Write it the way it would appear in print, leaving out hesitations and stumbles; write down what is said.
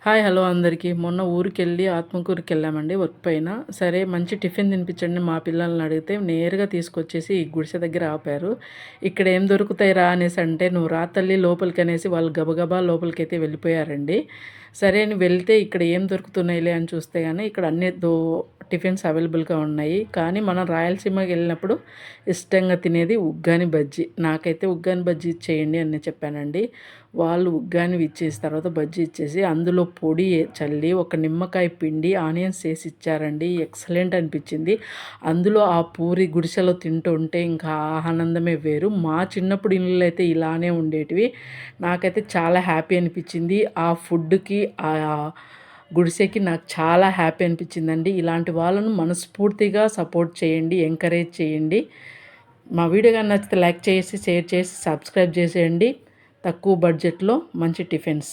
Hi hello అందరికీ. మొన్న ఊరికెళ్ళి ఆత్మకూరుకెళ్ళామండి వర్క్ పైన. సరే మంచి టిఫిన్ తినిపించండి మా పిల్లల్ని అడిగితే నేరుగా తీసుకొచ్చేసి ఈ గుడిసె దగ్గర ఆపారు. ఇక్కడ ఏం దొరుకుతాయిరా అనేసి అంటే, నువ్వు రా తల్లి లోపలికి అనేసి వాళ్ళు గబగబా లోపలికైతే వెళ్ళిపోయారండి. సరే అని వెళ్తే ఇక్కడ ఏం దొరుకుతున్నాయిలే అని చూస్తే గానీ ఇక్కడ అన్ని టిఫిన్స్ అవైలబుల్గా ఉన్నాయి. కానీ మనం రాయలసీమకి వెళ్ళినప్పుడు ఇష్టంగా తినేది ఉగ్గాని బజ్జీ. నాకైతే ఉగ్గాని బజ్జీ ఇచ్చేయండి అని చెప్పానండి. వాళ్ళు ఉగ్గాని ఇచ్చేసి తర్వాత బజ్జీ ఇచ్చేసి అందులో పొడి చల్లి ఒక నిమ్మకాయ పిండి ఆనియన్స్ వేసి ఇచ్చారండి. ఎక్సలెంట్ అనిపించింది. అందులో ఆ పూరి గుడిసెలో తింటుంటే ఇంకా ఆనందమే వేరు. మా చిన్నప్పుడు ఇళ్ళు అయితే ఇలానే ఉండేటివి. నాకైతే చాలా హ్యాపీ అనిపించింది. ఆ ఫుడ్కి ఆ గుడిసెకి నాకు చాలా హ్యాపీ అనిపించిందండి. ఇలాంటి వాళ్ళను మనస్ఫూర్తిగా సపోర్ట్ చేయండి, ఎంకరేజ్ చేయండి. మా వీడియో కానీ నచ్చితే లైక్ చేసి షేర్ చేసి సబ్స్క్రైబ్ చేసేయండి. తక్కువ బడ్జెట్లో మంచి టిఫిన్స్.